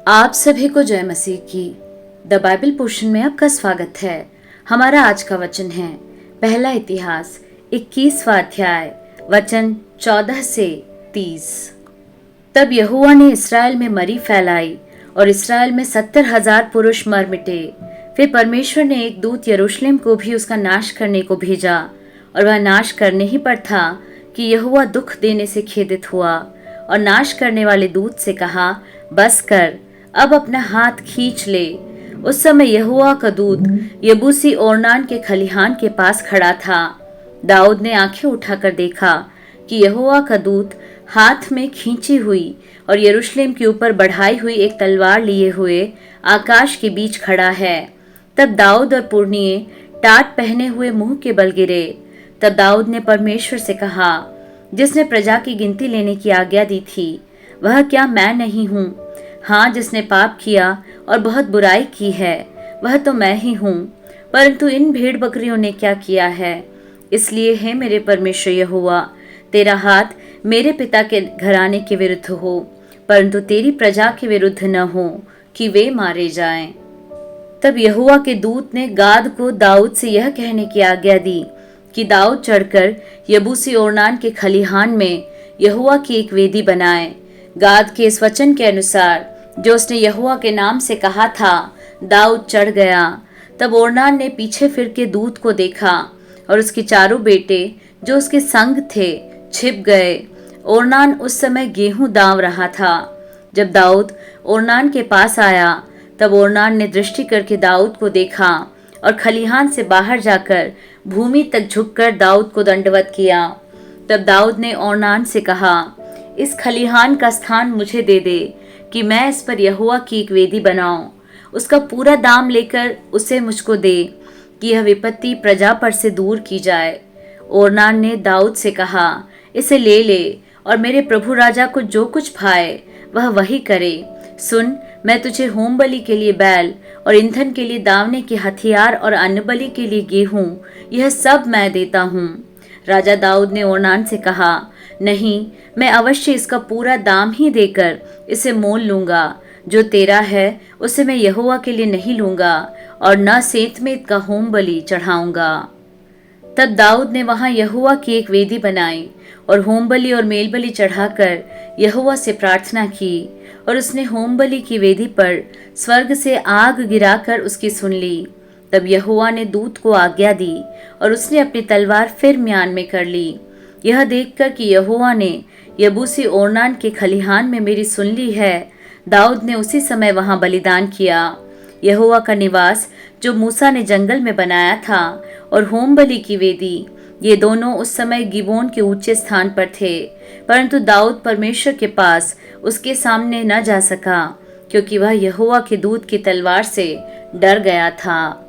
आप सभी को जय मसीह की। द बाइबल पोर्शन में आपका स्वागत है। हमारा आज का वचन है पहला इतिहास 21वां अध्याय वचन 14 से 30। तब यहोवा ने इसराइल में मरी फैलाई और इसराइल में 70,000 पुरुष मर मिटे। फिर परमेश्वर ने एक दूत यरूशलेम को भी उसका नाश करने को भेजा, और वह नाश करने ही पर था कि यहोवा दुख देने से खेदित हुआ और नाश करने वाले दूत से कहा, बस कर, अब अपना हाथ खींच ले। उस समय यहोवा का दूत यबूसी ओरनान के खलिहान के पास खड़ा था। दाऊद ने आंखें उठाकर देखा कि यहोवा का दूत हाथ में खींची हुई और यरूशलेम के ऊपर बढ़ाई हुई एक तलवार लिए हुए आकाश के बीच खड़ा है। तब दाऊद और पुरनिये टाट पहने हुए मुंह के बल गिरे। तब दाऊद ने परमेश्वर से कहा, जिसने प्रजा की गिनती लेने की आज्ञा दी थी, वह क्या मैं नहीं हूँ? हाँ, जिसने पाप किया और बहुत बुराई की है, वह तो मैं ही हूँ। परंतु इन भेड़ बकरियों ने क्या किया है? इसलिए है मेरे परमेश्वर यहोवा, तेरा हाथ मेरे पिता के घराने के विरुद्ध हो, परंतु तेरी प्रजा के विरुद्ध न हो कि वे मारे जाएं। तब यहोवा के दूत ने गाद को दाऊद से यह कहने की आज्ञा दी कि दाऊद चढ़कर यबूसी ओरनान के खलिहान में यहोवा की एक वेदी बनाए। गाद के इस वचन के अनुसार जो उसने यहोवा के नाम से कहा था, दाऊद चढ़ गया। तब ओरनान ने पीछे फिर के दूत को देखा और उसके चारों बेटे जो उसके संग थे छिप गए। ओरनान उस समय गेहूं दांव रहा था। जब दाऊद ओरनान के पास आया, तब ओरनान ने दृष्टि करके दाऊद को देखा और खलिहान से बाहर जाकर भूमि तक झुककर दाऊद को दंडवत किया। तब दाऊद ने ओरनान से कहा, इस खलिहान का स्थान मुझे दे दे कि मैं इस पर यहोवा की एक वेदी बनाऊं। उसका पूरा दाम लेकर उसे मुझको दे कि यह विपत्ति प्रजा पर से दूर की जाए। ओरनान ने दाऊद से कहा, इसे ले ले और मेरे प्रभु राजा को जो कुछ भाए वह वही करे। सुन, मैं तुझे होम बलि के लिए बैल और ईंधन के लिए दावने के हथियार और अन्न बलि के लिए गेहूं, यह सब मैं देता हूँ। राजा दाऊद ने ओरनान से कहा, नहीं, मैं अवश्य इसका पूरा दाम ही देकर इसे मोल लूंगा। जो तेरा है उसे मैं यहोवा के लिए नहीं लूंगा और न सेंतमेत का होम बलि चढ़ाऊंगा। तब दाऊद ने वहां यहोवा की एक वेदी बनाई और होम बलि और मेल बलि चढ़ाकर यहोवा से प्रार्थना की। और उसने होम बलि की वेदी पर स्वर्ग से आग गिराकर उसकी सुन ली। तब यहोवा ने दूत को आज्ञा दी और उसने अपनी तलवार फिर म्यान में कर ली। यह देखकर कि यहोवा ने यबूसी ओरनान के खलिहान में मेरी सुन ली है, दाऊद ने उसी समय वहां बलिदान किया। यहोवा का निवास जो मूसा ने जंगल में बनाया था और होम बलि की वेदी, ये दोनों उस समय गिबोन के ऊंचे स्थान पर थे। परंतु दाऊद परमेश्वर के पास उसके सामने न जा सका, क्योंकि वह यहोवा के दूत की तलवार से डर गया था।